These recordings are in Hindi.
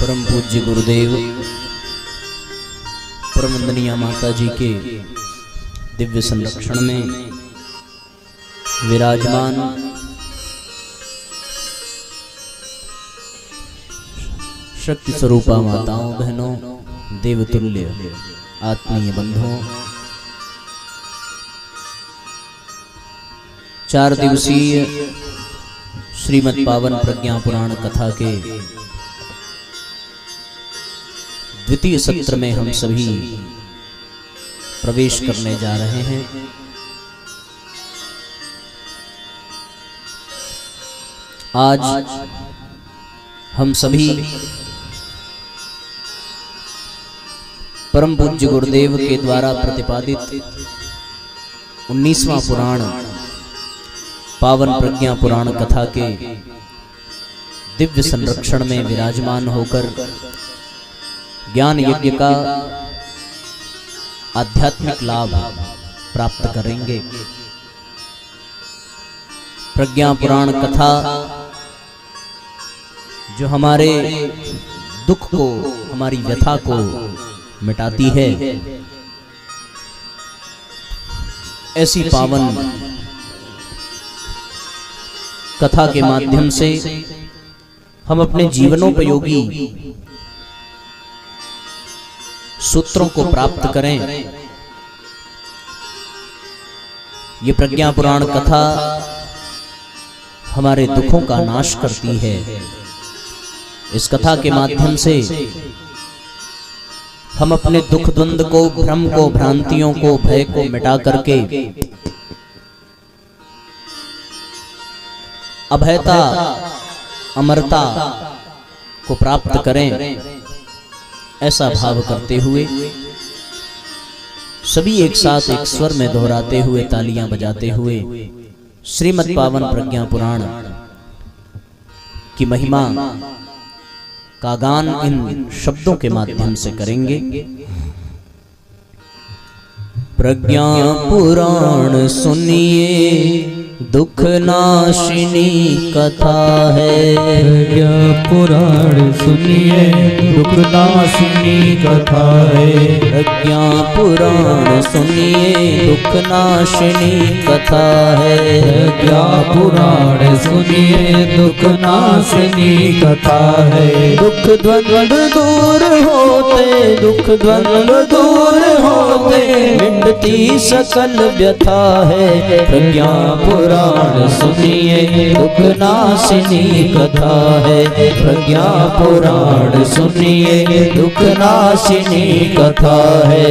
परम पूज्य गुरुदेव परम वंदनीय माता जी के दिव्य संरक्षण में विराजमान शक्ति स्वरूपा माताओं बहनों, देवतुल्य आत्मीय बंधुओं, 4 दिवसीय श्रीमद् पावन प्रज्ञा पुराण कथा के द्वितीय सत्र में हम सभी प्रवेश करने जा रहे हैं। आज हम सभी परम पूज्य गुरुदेव के द्वारा प्रतिपादित 19वां पुराण पावन प्रज्ञा पुराण कथा के दिव्य संरक्षण में विराजमान होकर ज्ञान यज्ञ का आध्यात्मिक लाभ प्राप्त करेंगे। प्रज्ञा पुराण कथा जो हमारे दुख को, हमारी व्यथा को मिटाती है, ऐसी पावन कथा के माध्यम से हम अपने जीवनोपयोगी सूत्रों को प्राप्त करें। ये प्रज्ञा पुराण कथा हमारे दुखों का नाश करती है। इस कथा के माध्यम से हम अपने दुख द्वंद को, भ्रम को, भ्रांतियों को, भय को मिटा करके अभयता, अमरता को प्राप्त करें। ऐसा भाव करते हुए सभी एक साथ एक स्वर में दोहराते हुए, तालियां बजाते हुए श्रीमद् पावन प्रज्ञा पुराण की महिमा का गान इन शब्दों के माध्यम से करेंगे। प्रज्ञा पुराण सुनिए, दुख नाशिनी कथा है। प्रज्ञा पुराण सुनिए, दुख नाशिनी कथा है। प्रज्ञा पुराण सुनिए, दुख नाशिनी कथा है। प्रज्ञा पुराण सुनिए, दुख नाशिनी कथा है। दुख द्वंद्व दूर होते, दुख द्वंद्व दूर होते, मिटती सकल व्यथा है। प्रज्ञा पुराण सुनिए, दुख नाशिनी कथा है। प्रज्ञा पुराण सुनिए, दुख नाशिनी कथा है।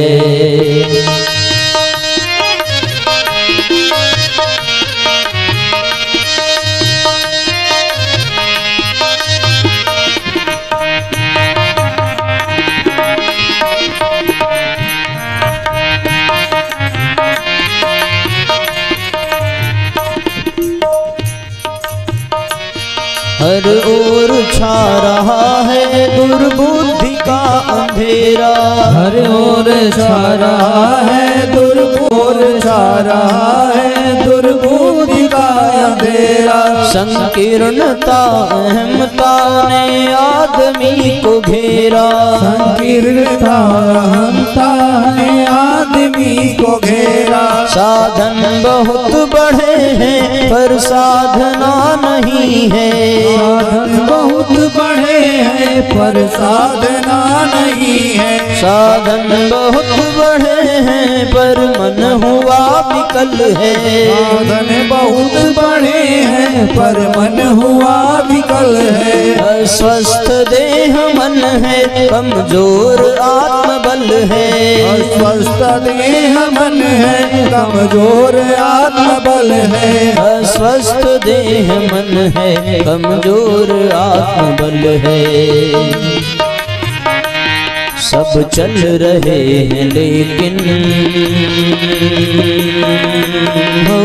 हर ओर छा रहा है दुर्बुद्धि का अंधेरा। हर ओर छा रहा है दुर्बुद्धि, छा रहा है दुर्बुद्धि का अंधेरा। संकीर्णता अहमता ने आदमी को घेरा। संकीर्णता अहमता ने आदमी को घेरा। साधन बहुत बढ़े हैं पर साधना नहीं है। साधन बहुत बढ़े हैं पर साधना नहीं है। साधन बहुत बढ़े हैं पर मन हुआ विकल है। साधन बहुत बढ़े हैं पर मन हुआ विकल है। अस्वस्थ देह मन है, कमजोर आत्मबल है। अस्वस्थ देह मन है, कमजोर आत्मबल है। अस्वस्थ देह मन है, कमजोर आत्मबल है। सब चल रहे हैं लेकिन हो,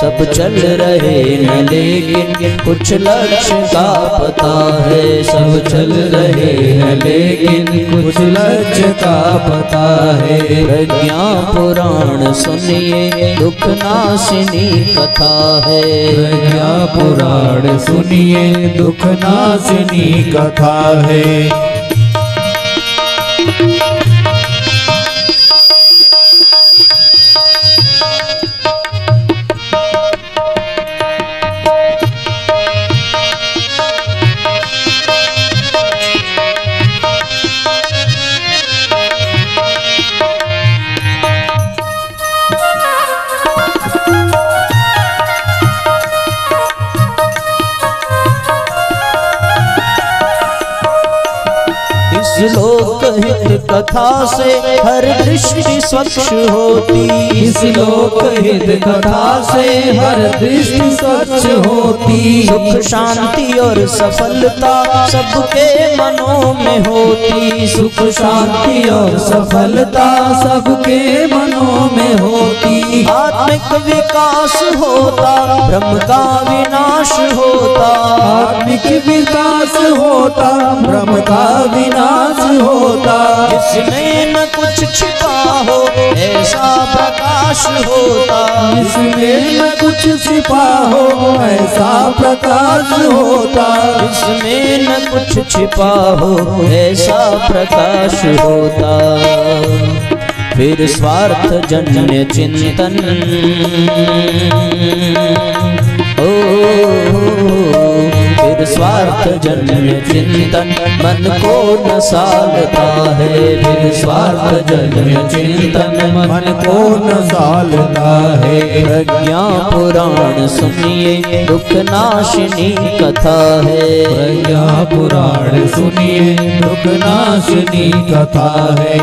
सब चल रहे हैं लेकिन कुछ लक्ष्य का पता है। सब चल रहे हैं लेकिन कुछ लक्ष्य का पता है। प्रज्ञा पुराण सुनिए दुख नाशिनी कथा है। प्रज्ञा पुराण सुनिए दुख नाशिनी कथा है। लोक हित कथा से हर दृष्टि स्वच्छ होती। इस लोक हित कथा से हर दृष्टि स्वच्छ होती। सुख शांति और सफलता सबके मनों में होती। सुख शांति और सफलता सबके मनों में होती। आत्मिक विकास होता ब्रह्म का विनाश होता। आत्मिक विकास होता ब्रह्म का विनाश होता। जिसमें न कुछ छिपा हो ऐसा प्रकाश होता। जिसमें न कुछ छिपा हो ऐसा प्रकाश होता। जिसमें न कुछ छिपा हो ऐसा प्रकाश होता। फिर स्वार्थ जन्य चिंतन फिर स्वार्थ जन्य चिंतन मन को न सालता है। फिर स्वार्थ जन्य चिंतन मन को न सालता है। प्रज्ञा पुराण सुनिए दुख नाशिनी कथा है। प्रज्ञा पुराण सुनिए दुख नाशिनी कथा है।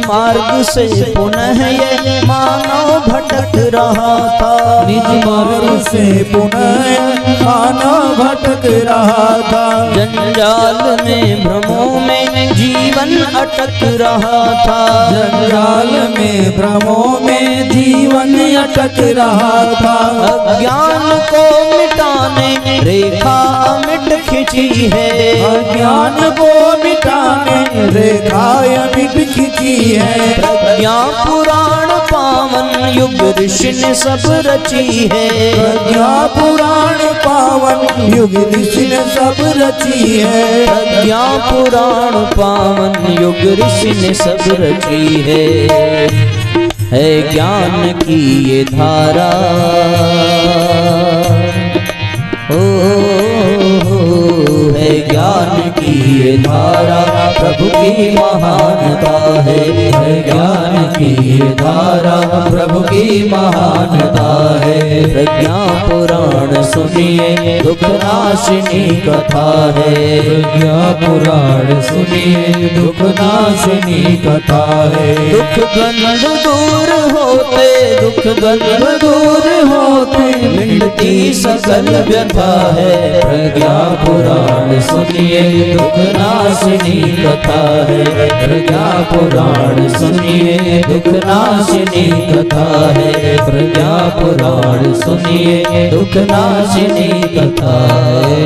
मार्ग से पुनः ये मानव भटक रहा था। निज मार्ग से पुनः मानव भटक रहा था। जंजाल में भ्रमों में जीवन अटक रहा था। जंजाल में भ्रमों में जीवन अटक रहा था। अज्ञान को मिटाने रेखा अमिट खिंची है। अज्ञान को मिटाने रेखा अमिट खिंची है। प्रज्ञा पुराण पावन युग ऋषि ने सब रची है। प्रज्ञा पुराण पावन युग ऋषि ने सब रची है। प्रज्ञा पुराण पावन युग ऋषि ने सब रची है ज्ञान की ये धारा। है ज्ञान की ये धारा प्रभु की महानता है। ज्ञान की ये धारा प्रभु की महानता है। प्रज्ञा पुराण सुनिए दुख नाशिनी कथा है। प्रज्ञा पुराण सुनिए दुख नाशिनी कथा है। दुख गंध दूर होते दुख गंध दूर होते मिटती सकल व्यथा है। प्रज्ञा पुराण सुनिए दुख नाशिनी कथा है। प्रज्ञा पुराण सुनिए दुख नाशिनी कथा है। प्रज्ञा पुराण सुनिए दुख नाशिनी कथा है।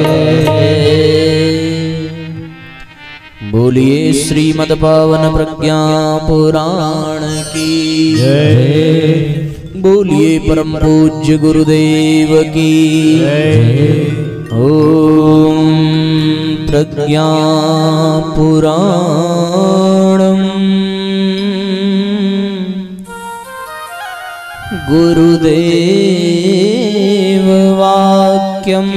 बोलिए श्रीमद् पावन प्रज्ञा पुराण की जय। बोलिए परम पूज्य गुरुदेव की जय। ओम प्रज्ञा पुराणम गुरुदेव वाक्यम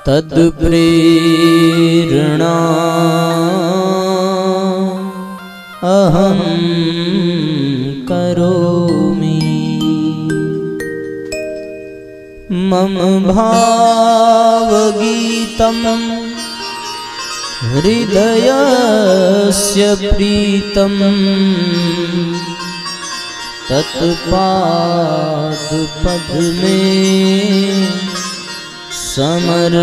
तद प्रेरणा अहं करोमि। मम भावगीतं हृदयस्य प्रीतं तत्पादपद्मे समर्पयामि।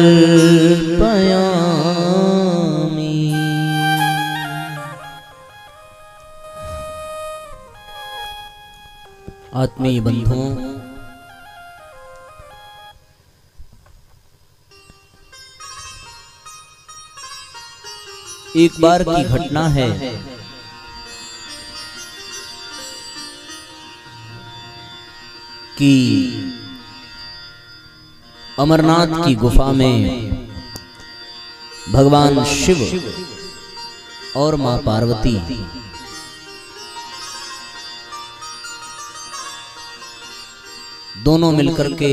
आत्मीय बंधुओं, एक बार की घटना है कि अमरनाथ की गुफा में भगवान शिव और मां पार्वती दोनों मिलकर के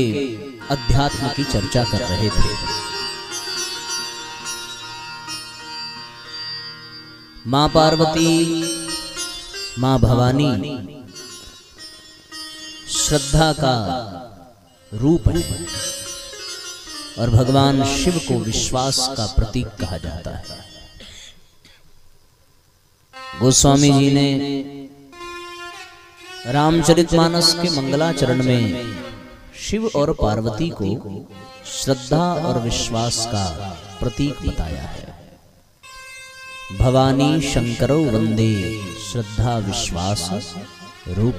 अध्यात्म की चर्चा कर रहे थे। मां पार्वती, मां भवानी श्रद्धा का रूप है और भगवान शिव को विश्वास का प्रतीक कहा जाता है। गोस्वामी जी ने रामचरितमानस के मंगलाचरण में शिव और पार्वती को श्रद्धा और विश्वास का प्रतीक बताया है। भवानी शंकरो वंदे श्रद्धा विश्वास रूप।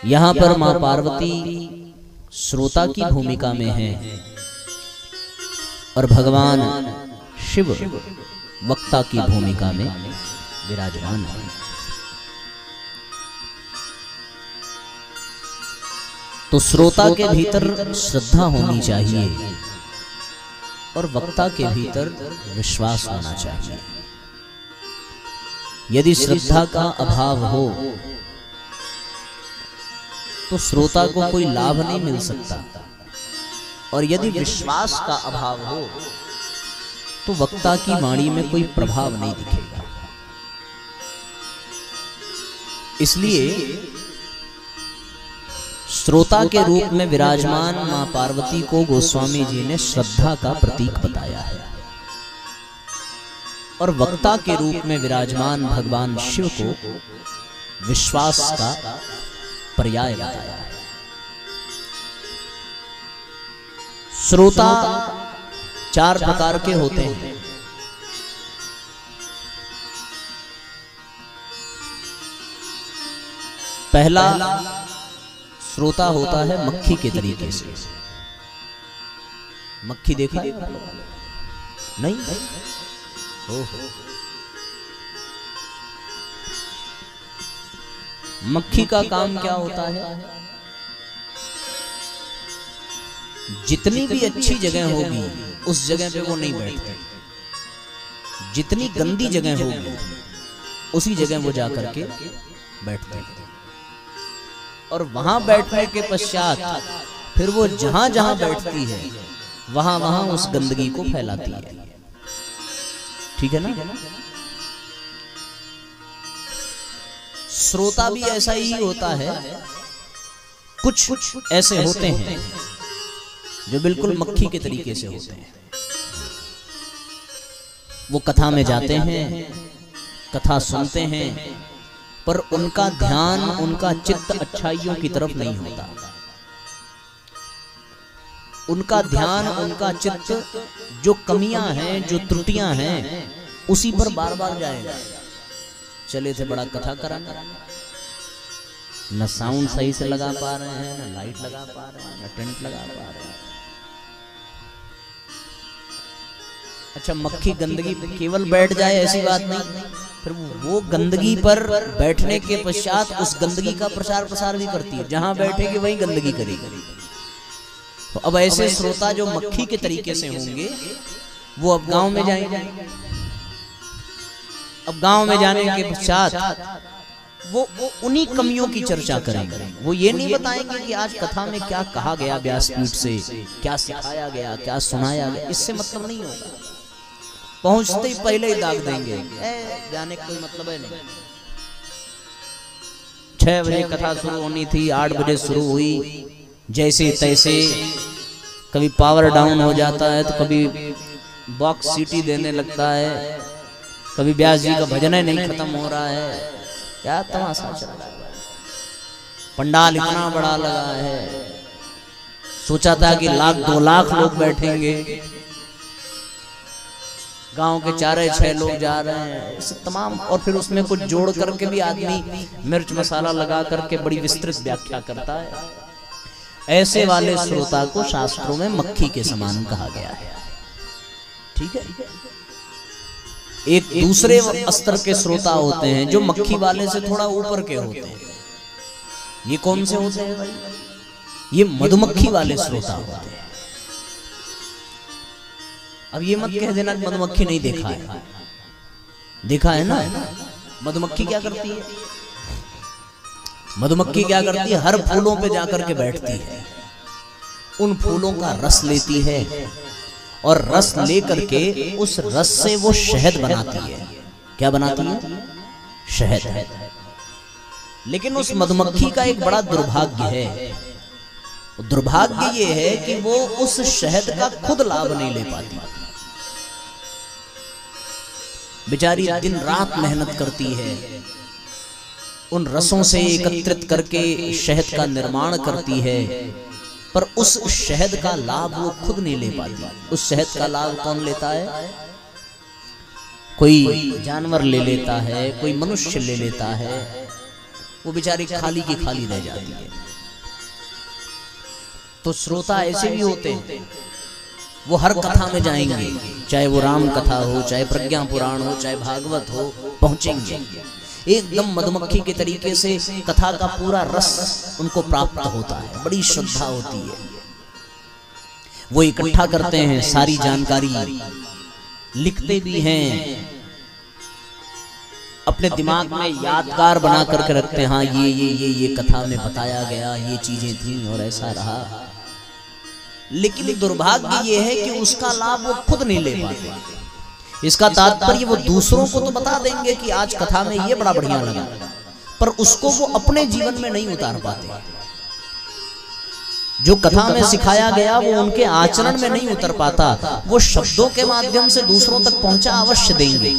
यहां पर मां पार्वती श्रोता की भूमिका में है और भगवान शिव वक्ता की भूमिका में विराजमान है। तो श्रोता के भीतर श्रद्धा होनी चाहिए और वक्ता के भीतर विश्वास होना चाहिए। यदि श्रद्धा का अभाव हो तो श्रोता को कोई लाभ नहीं मिल सकता, और यदि विश्वास का अभाव हो तो वक्ता की वाणी में कोई प्रभाव नहीं दिखेगा। इसलिए श्रोता के रूप में विराजमान मां पार्वती को गोस्वामी जी ने श्रद्धा का प्रतीक बताया है और वक्ता के रूप में विराजमान भगवान शिव को विश्वास का पर्याय बताया है। श्रोता चार प्रकार के होते हैं। पहला श्रोता होता है मक्खी के तरीके से। मक्खी देखा नहीं? मक्खी का काम क्या होता है? जितनी भी अच्छी जगह होगी उस जगह पे वो नहीं बैठते, जितनी गंदी जगह होगी उसी जगह वो जाकर के बैठते हैं और वहां बैठने के पश्चात फिर वो जहां जहां बैठती है वहां वहां उस गंदगी को फैलाती है। ठीक है ना? श्रोता भी ऐसा ही होता है। कुछ ऐसे होते हैं जो बिल्कुल मक्खी के तरीके से होते हैं। वो कथा में जाते हैं, कथा सुनते हैं, पर उनका ध्यान, उनका चित्त अच्छाइयों की तरफ नहीं होता। उनका ध्यान, उनका चित्त जो कमियां हैं, जो त्रुटियां हैं, उसी पर बार बार जाएगा। चले थे बड़ा कथा कराना, न साउंड सही से लगा पा रहे हैं, न लाइट लगा पा रहे हैं, न टेंट लगा पा रहे हैं। अच्छा, मक्खी गंदगी पे केवल बैठ जाए ऐसी बात नहीं, फिर वो गंदगी पर बैठने के पश्चात उस गंदगी का प्रचार प्रसार भी करती है। जहां बैठेगी वहीं गंदगी करेगी। तो अब ऐसे श्रोता जो मक्खी के तरीके से होंगे वो अब गांव में जाएंगे। अब गांव में जाने के पश्चात वो उन्हीं कमियों की चर्चा करेंगे। वो ये नहीं बताएंगे कि आज कथा में क्या कहा गया व्यासपीठ से, क्या सिखाया गया, क्या सुनाया गया, इससे मतलब नहीं होगा। पहुंचते ही पहले ही दाग देंगे, जाने का कोई मतलब है नहीं। 6 बजे कथा शुरू होनी थी, 8 बजे शुरू हुई, जैसे तैसे। कभी पावर डाउन हो जाता है तो कभी बॉक्स सीटी देने लगता है, कभी व्यास जी का भजन ही नहीं खत्म हो रहा है। क्या तमाशा चल रहा है। पंडाल इतना बड़ा लगा है, सोचा था कि 1-2 लाख लोग बैठेंगे, गांव के 4-6 लोग जा रहे हैं, इस तमाम। और फिर उसमें कुछ जोड़ करके भी आदमी मिर्च मसाला लगा करके बड़ी विस्तृत व्याख्या करता है। ऐसे वाले श्रोता को शास्त्रों में मक्खी के समान कहा गया है। ठीक है। एक दूसरे स्तर के श्रोता होते हैं जो मक्खी वाले से थोड़ा ऊपर के होते हैं। ये कौन से होते हैं भाई? ये मधुमक्खी वाले श्रोता होते हैं। अब ये मत कह देना मधुमक्खी नहीं देखा है, देखा है ना। मधुमक्खी क्या करती है? मधुमक्खी क्या करती है? हर फूलों पे जाकर के बैठती है, उन फूलों का रस लेती है और रस लेकर के उस रस से वो शहद बनाती है। क्या बनाती है? शहद। लेकिन उस मधुमक्खी का एक बड़ा दुर्भाग्य है। दुर्भाग्य ये है कि वो उस शहद का खुद लाभ नहीं ले पाती। बेचारी दिन रात मेहनत करती है, उन रसों से एकत्रित करके शहद का निर्माण करती है, पर उस शहद का लाभ वो खुद नहीं ले पाती। उस शहद का लाभ कौन लेता है? कोई जानवर ले लेता है, कोई मनुष्य ले लेता है। वो बेचारी खाली की खाली रह जाती है। तो श्रोता ऐसे भी होते हैं, वो हर कथा में जाएंगे, चाहे वो राम कथा हो, चाहे प्रज्ञा पुराण हो, चाहे भागवत हो, पहुंचेंगे। एकदम मधुमक्खी के तरीके से कथा का पूरा रस उनको प्राप्त होता है, बड़ी श्रद्धा होती है। वो इकट्ठा करते हैं सारी जानकारी, लिखते भी हैं, अपने दिमाग में यादगार बना करके रखते हैं। हाँ, ये कथा में बताया गया, ये चीजें थी और ऐसा रहा। लेकिन दुर्भाग्य ये है कि उसका लाभ वो खुद नहीं ले पाते। इसका तात्पर्य वो दूसरों को तो बता देंगे कि आज कथा में ये बड़ा बढ़िया लगा, पर उसको वो अपने जीवन में नहीं उतार पाते। जो कथा में सिखाया गया वो उनके आचरण में नहीं उतर पाता। वो शब्दों के माध्यम से दूसरों तक पहुंचा अवश्य देंगे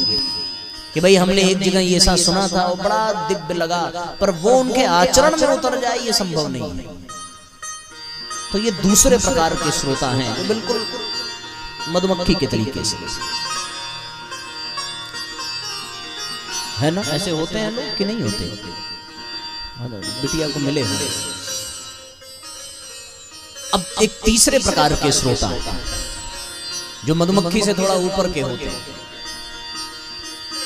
कि भाई हमने एक जगह ये ऐसा सुना था, वो बड़ा दिव्य लगा, पर वो उनके आचरण में उतर जाए ये संभव नहीं है। तो ये दूसरे प्रकार के श्रोता हैं जो बिल्कुल मधुमक्खी के तरीके से है ना। ऐसे होते हैं लोग कि नहीं होते? बिटिया को मिले हुए। अब एक तीसरे प्रकार के श्रोता जो मधुमक्खी से थोड़ा ऊपर के होते हैं,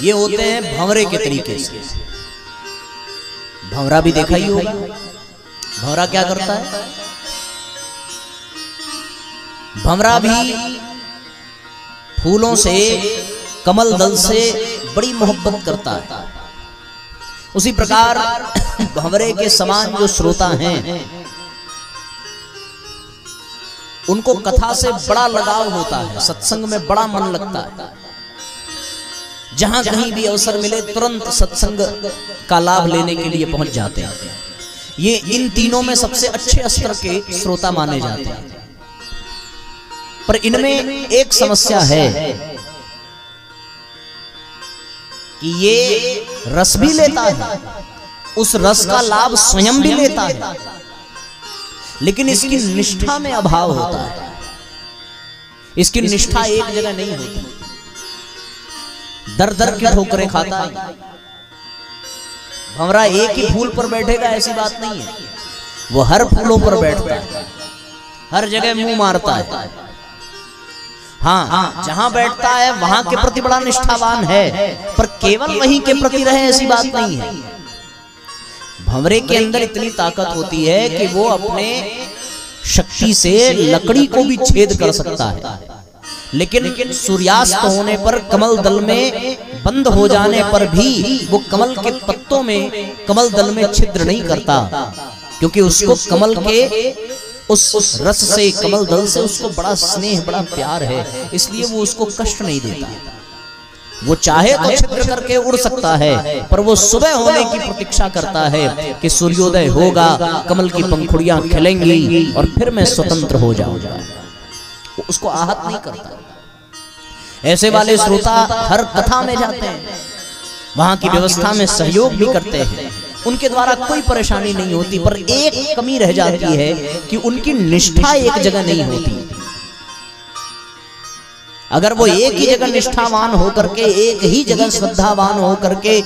ये होते हैं भंवरे के तरीके से। भंवरा भी देखा ही होगा। भंवरा क्या करता है? भंवरा भी फूलों से, कमल दल से बड़ी मोहब्बत करता है। उसी प्रकार भंवरे के समान जो श्रोता हैं, उनको कथा से बड़ा लगाव होता है, सत्संग में बड़ा मन लगता है। जहां कहीं भी अवसर मिले तुरंत सत्संग का लाभ लेने के लिए पहुंच जाते हैं। ये इन तीनों में सबसे अच्छे स्तर के श्रोता माने जाते हैं। पर इनमें एक समस्या है कि ये रस भी लेता है, उस रस का लाभ स्वयं भी लेता है, लेकिन इसकी निष्ठा में अभाव होता है। इसकी निष्ठा एक जगह नहीं होती, दर दर की ठोकरें खाता है। भंवरा एक ही फूल पर बैठेगा ऐसी बात नहीं है, वो हर फूलों पर बैठता है, हर जगह मुंह मारता है। हाँ, जहां बैठता है वहां के प्रति बड़ा निष्ठावान है, पर केवल वहीं के प्रति रहे ऐसी बात नहीं है। भंवरे के अंदर इतनी ताकत होती है कि वो अपने शक्ति से लकड़ी को भी छेद कर सकता है, लेकिन सूर्यास्त होने पर कमल दल में बंद हो जाने पर भी वो कमल के पत्तों में, कमल दल में छिद्र नहीं करता, क्योंकि उसको कमल के उस रस से, कमल दल से उसको बड़ा स्नेह, बड़ा प्यार है, इसलिए वो उसको कष्ट नहीं देता। वो चाहे तो छिद्र करके उड़ सकता है, पर वो सुबह होने की प्रतीक्षा करता है कि सूर्योदय होगा, कमल की पंखुड़ियां खिलेंगी और फिर मैं स्वतंत्र हो जाऊंगा। वो उसको आहत नहीं करता। ऐसे वाले श्रोता हर कथा में जाते हैं, वहां की व्यवस्था में सहयोग भी करते हैं, उनके द्वारा कोई परेशानी नहीं होती, पर एक कमी रह जाती है कि उनकी निष्ठा एक जगह नहीं होती। अगर वो एक ही जगह निष्ठावान होकर के, एक ही जगह श्रद्धावान होकर के,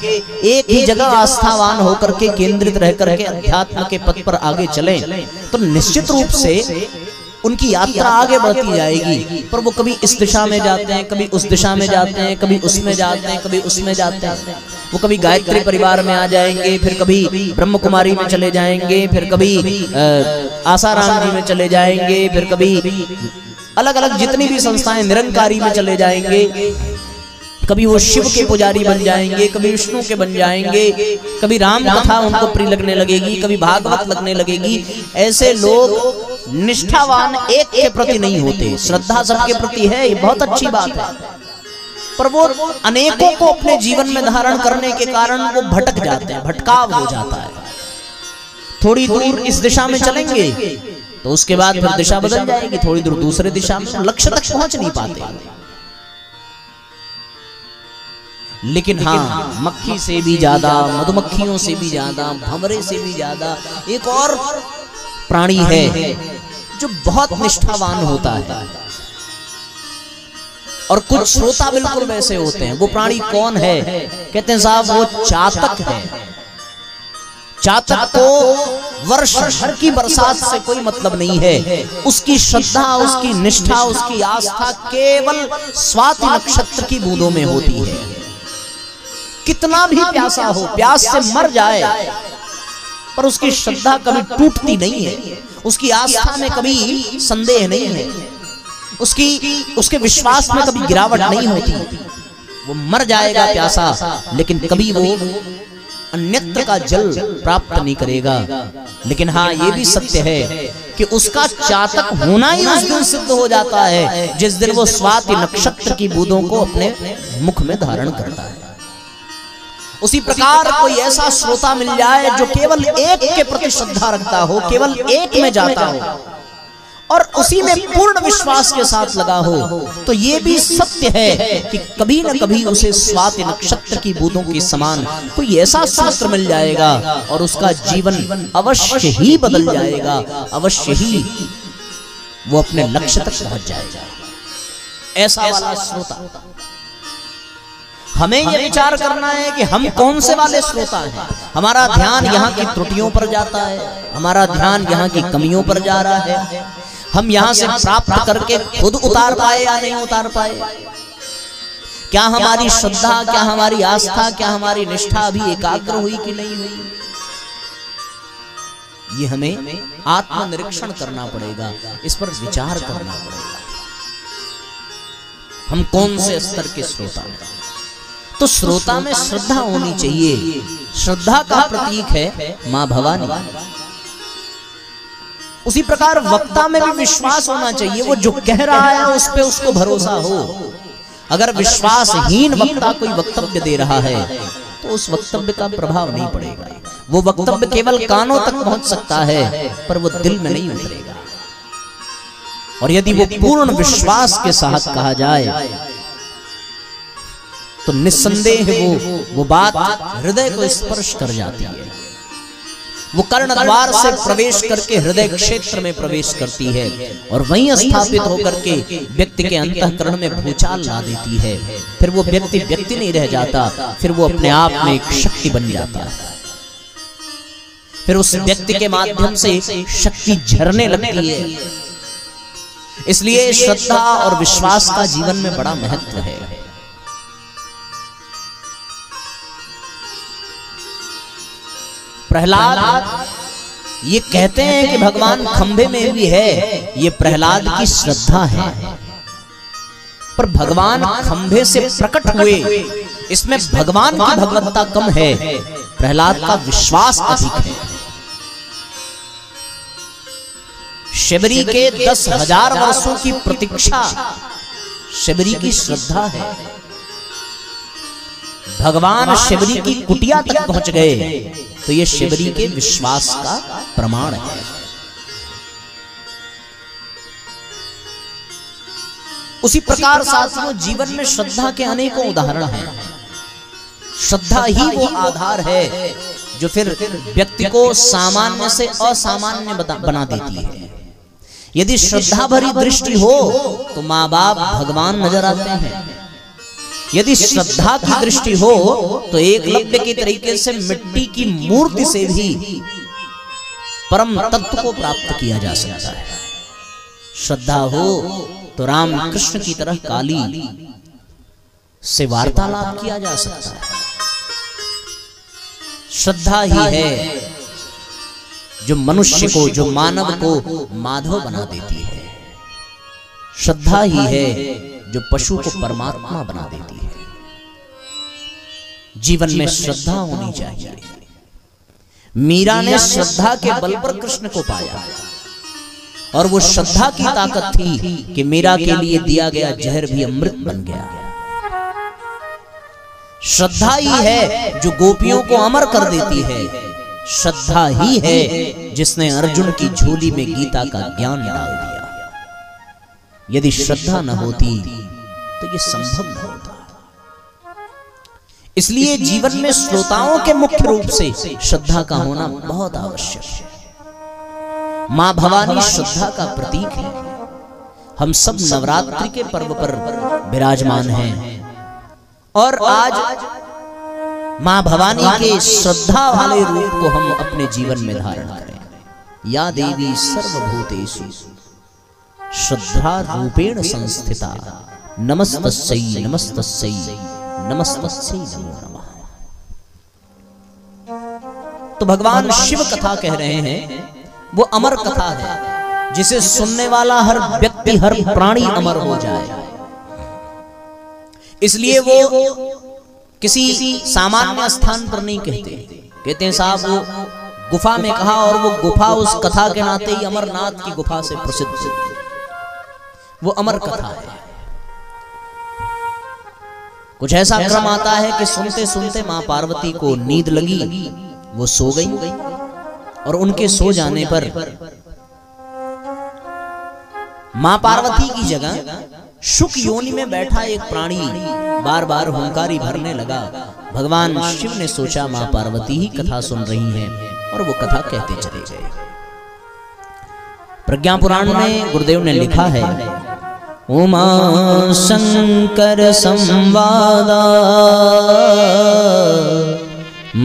एक ही जगह आस्थावान होकर के केंद्रित रह करके अध्यात्म के पथ पर आगे चलें, तो निश्चित रूप से उनकी यात्रा आगे बढ़ती जाएगी। पर वो कभी इस दिशा में जाते हैं, कभी उस दिशा में जाते हैं, कभी उसमें जाते हैं, कभी उसमें जाते हैं। वो कभी गायत्री परिवार में आ जाएंगे, फिर कभी ब्रह्म कुमारी में चले जाएंगे, फिर कभी आसाराम जी में चले जाएंगे, फिर कभी अलग अलग जितनी भी संस्थाएं निरंकारी में चले जाएंगे। कभी वो शिव के पुजारी बन जाएंगे, कभी विष्णु के बन जाएंगे, कभी राम कथा उनको प्रिय लगने लगेगी, कभी भागवत लगने लगेगी। ऐसे लोग निष्ठावान एक के प्रति नहीं होते। श्रद्धा सबके प्रति है, ये बहुत अच्छी बात है, पर वो अनेकों को अपने जीवन में धारण करने के कारण वो भटक जाते हैं, भटकाव हो जाता है। थोड़ी दूर इस दिशा में चलेंगे तो उसके बाद फिर दिशा बदल जाएगी, थोड़ी दूर दूसरे दिशा में, लक्ष्य तक पहुंच नहीं पाते। लेकिन हाँ, मक्खी से भी ज्यादा, मधुमक्खियों से भी ज्यादा, भंवरे से भी ज्यादा एक और प्राणी है जो बहुत निष्ठावान होता है। और कुछ श्रोता बिल्कुल वैसे होते हैं। वो प्राणी कौन है? कहते हैं साहब वो चातक है। चातक को वर्ष भर की बरसात से कोई मतलब नहीं है। उसकी श्रद्धा, उसकी निष्ठा, उसकी आस्था केवल स्वाति नक्षत्र की बूंदों में होती है। कितना भी प्यासा हो, प्यास से मर जाए, पर उसकी श्रद्धा कभी टूटती नहीं है, उसकी आस्था में कभी संदेह नहीं है, उसके विश्वास में कभी गिरावट नहीं होती। वो मर जाएगा प्यासा, लेकिन कभी वो अन्यत्र का जल प्राप्त नहीं करेगा। लेकिन हाँ, ये भी सत्य है कि उसका चातक होना ही उस दिन सिद्ध हो जाता है जिस दिन वो स्वाति नक्षत्र की बूंदों को अपने मुख में धारण करता है। उसी प्रकार कोई ऐसा श्रोता मिल जाए जो केवल एक के प्रति श्रद्धा रखता हो, केवल एक में जाता हो और उसी में पूर्ण विश्वास के साथ लगा हो, तो ये भी सत्य है कि कभी न कभी उसे स्वाति नक्षत्र की बूंदों के समान कोई ऐसा सूत्र मिल जाएगा और उसका जीवन अवश्य ही बदल जाएगा, अवश्य ही वो अपने लक्ष्य तक पहुंच जाएगा। ऐसा वाला श्रोता। हमें यह विचार करना है कि हम कौन से वाले श्रोता हैं। हमारा ध्यान यहाँ की त्रुटियों पर जाता है, हमारा ध्यान यहाँ की कमियों पर जा रहा है, हम यहाँ से प्राप्त करके खुद उतार पाए या नहीं उतार पाए, क्या हमारी श्रद्धा, क्या हमारी आस्था, क्या हमारी निष्ठा अभी एकाग्र हुई कि नहीं हुई। ये हमें आत्मनिरीक्षण करना पड़ेगा, इस पर विचार करना पड़ेगा। हम कौन से स्तर के श्रोता हैं। तो श्रोता में श्रद्धा होनी चाहिए। श्रद्धा का प्रतीक है मां भवानी। उसी प्रकार वक्ता में भी विश्वास होना चाहिए। वो जो कह रहा है उस पे उसको भरोसा हो। अगर विश्वासहीन वक्ता कोई वक्तव्य दे रहा है तो उस वक्तव्य का प्रभाव नहीं पड़ेगा। वो वक्तव्य केवल कानों तक पहुंच सकता है, पर वो दिल में नहीं उतरेगा। और यदि वो पूर्ण विश्वास के साथ कहा जाए तो निस्संदेह वो बात हृदय को स्पर्श कर जाती है। वो कर्णद्वार से प्रवेश करके हृदय क्षेत्र में प्रवेश करती है और वहीं स्थापित होकर के व्यक्ति के अंतःकरण में भूचाल ला देती है। फिर वो व्यक्ति नहीं रह जाता, फिर वो अपने आप में एक शक्ति बन जाता है। फिर उस व्यक्ति के माध्यम से शक्ति झरने लगती है। इसलिए श्रद्धा और विश्वास का जीवन में बड़ा महत्व है। प्रहलाद ये कहते हैं कि भगवान खंभे में भी है, ये प्रहलाद की श्रद्धा है। पर भगवान खंभे से प्रकट हुए इसमें भगवान की भगवत्ता कम है, प्रहलाद का विश्वास अधिक है। शबरी के 10,000 वर्षों की प्रतीक्षा शबरी की श्रद्धा है। भगवान शबरी की कुटिया तक पहुंच गए तो यह शबरी के विश्वास का प्रमाण है। उसी प्रकार साथियों जीवन में श्रद्धा के अनेकों उदाहरण हैं। श्रद्धा ही वो आधार है जो फिर व्यक्ति को सामान्य से असामान्य बना देती है। यदि श्रद्धा भरी दृष्टि हो तो माँ बाप भगवान नजर आते हैं। यदि श्रद्धा की दृष्टि हो तो एकलव्य के तरीके से मिट्टी की मूर्ति से भी परम तत्व को प्राप्त किया जा सकता है। श्रद्धा हो तो राम कृष्ण की तरह काली से वार्तालाप किया जा सकता है। श्रद्धा ही है जो मनुष्य को, जो मानव को माधव बना देती है। श्रद्धा ही है जो पशु को परमात्मा बना देती है। जीवन में श्रद्धा होनी चाहिए। मीरा ने श्रद्धा के बल पर कृष्ण को पाया और वो श्रद्धा की ताकत थी कि मीरा के लिए दिया गया जहर भी अमृत बन गया। श्रद्धा ही है जो गोपियों को अमर कर देती है। श्रद्धा ही है जिसने अर्जुन की झोली में गीता का ज्ञान डाल दिया। यदि श्रद्धा न होती तो यह संभव न होता। इसलिए जीवन में श्रोताओं के मुख्य रूप से श्रद्धा का होना बहुत आवश्यक है। मां भवानी श्रद्धा का प्रतीक है। हम सब नवरात्रि के पर्व पर विराजमान हैं और आज मां भवानी के श्रद्धा वाले रूप को हम अपने जीवन में धारण करें। या देवी सर्वभूतेषु श्रद्धा रूपेण संस्थिता नमस्तस्यै नमस्तस्यै नमस्तस्यै नमो नमः। तो भगवान शिव कथा कह रहे हैं, वो अमर कथा है जिसे सुनने वाला हर व्यक्ति, हर प्राणी अमर हो जाए। इसलिए वो किसी सामान्य स्थान पर नहीं कहते हैं साहब वो गुफा में कहा और वो गुफा उस कथा के नाते ही अमरनाथ की गुफा से प्रसिद्ध है। वो अमर कथा है। कुछ ऐसा क्रम आता है कि सुनते सुनते मां पार्वती को नींद लगी, वो सो गई और उनके सो जाने पर मां पार्वती की जगह शुक योनि में बैठा एक प्राणी बार बार हुंकारी भरने लगा। भगवान शिव ने सोचा मां पार्वती ही कथा सुन रही हैं और वो कथा कहते चले गए। प्रज्ञा पुराण में गुरुदेव ने लिखा है, उमा शंकर संवादा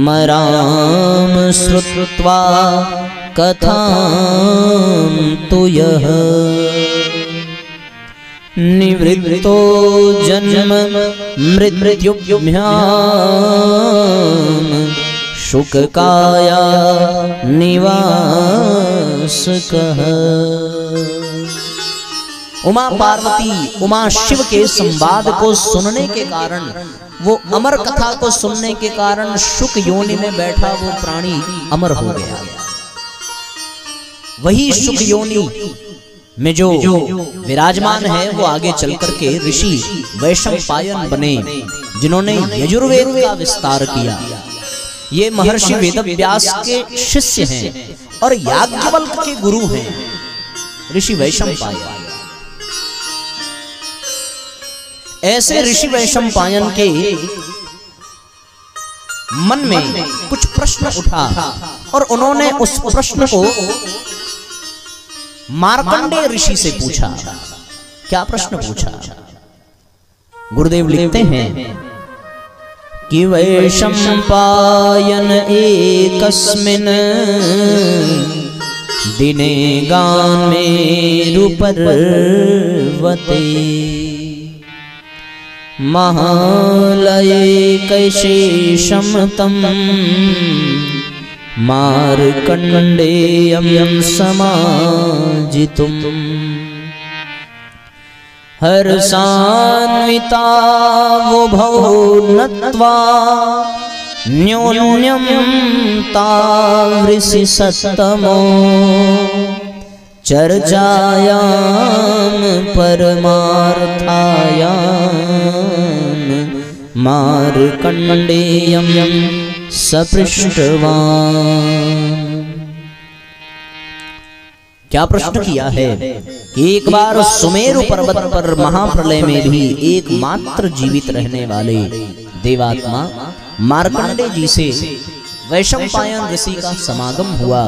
मराम श्रुत्वा कथां तु यः निवृत्तो जन्म मृत्युभ्यां शुककाया निवासकः। उमा पार्वती, उमा शिव के संवाद को सुनने के कारण, वो अमर कथा को सुनने के कारण शुक योनि में बैठा वो प्राणी अमर हो गया। वही शुक योनि में जो विराजमान है वो आगे चल करके ऋषि वैशंपायन बने, जिन्होंने यजुर्वेद का विस्तार किया। ये महर्षि वेदव्यास के शिष्य हैं और याज्ञवल्क्य के गुरु हैं ऋषि वैशंपायन। ऐसे ऋषि वैशंपायन के मन में कुछ प्रश्न उठा और उन्होंने उस प्रश्न को मार्कंडेय ऋषि से पूछा। क्या प्रश्न पूछा? गुरुदेव लिखते हैं कि वैशंपायन एकस्मिन् दिने गामेरु पर्वते महालये कैशेषं तं मार्कण्डेयं समाजितुम् हर्षान्विता वो भौ नत्वा न्योन्यं तावृषि सत्तमो चर्चायां परमार्थायां मार्कण्डेयं सपृष्टवान्। क्या प्रश्न किया है? एक बार सुमेरु पर्वत पर महाप्रलय में भी एकमात्र जीवित रहने वाले देवात्मा मार्कंडे जी से वैशंपायन ऋषि का समागम हुआ।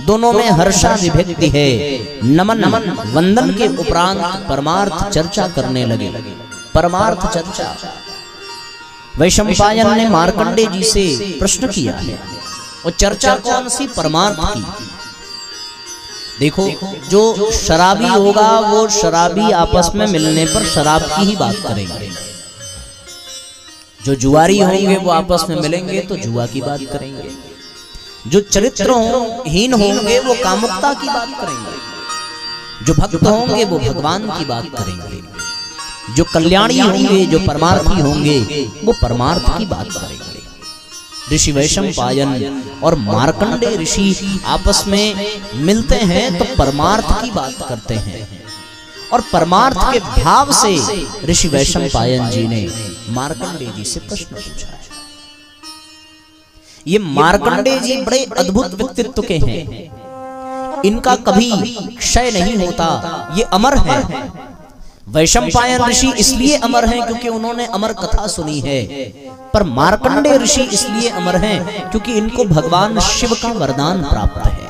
दोनों में हर्षाभिव्यक्ति है। नमन वंदन के उपरांत परमार्थ चर्चा करने लगे। परमार्थ चर्चा वैशंपायन ने मार्कंडे जी से प्रश्न किया है और चर्चा कौन सी? परमार्थ की। देखो, जो शराबी होगा वो शराबी आपस में मिलने पर शराब की ही बात करेंगे। जो जुआरी होंगे वो आपस में मिलेंगे तो जुआ की बात करेंगे। जो चरित्रहीन होंगे वो कामुकता की बात करेंगे। जो भक्त होंगे वो भगवान की बात करेंगे। जो कल्याणी होंगे, जो परमार्थी होंगे वो परमार्थ की बात करेंगे। ऋषि वैशंपायन और मार्कंडे ऋषि आपस में मिलते हैं तो परमार्थ की बात करते हैं और परमार्थ के भाव से ऋषि वैशंपायन जी ने मार्कंडे जी से प्रश्न पूछा है। ये मार्कंडे जी बड़े अद्भुत व्यक्तित्व के हैं। इनका कभी क्षय नहीं होता। ये अमर है। वैशंपायन ऋषि इसलिए अमर हैं क्योंकि उन्होंने अमर कथा सुनी है, पर मार्कंडे ऋषि इसलिए अमर हैं क्योंकि इनको भगवान शिव का वरदान प्राप्त है।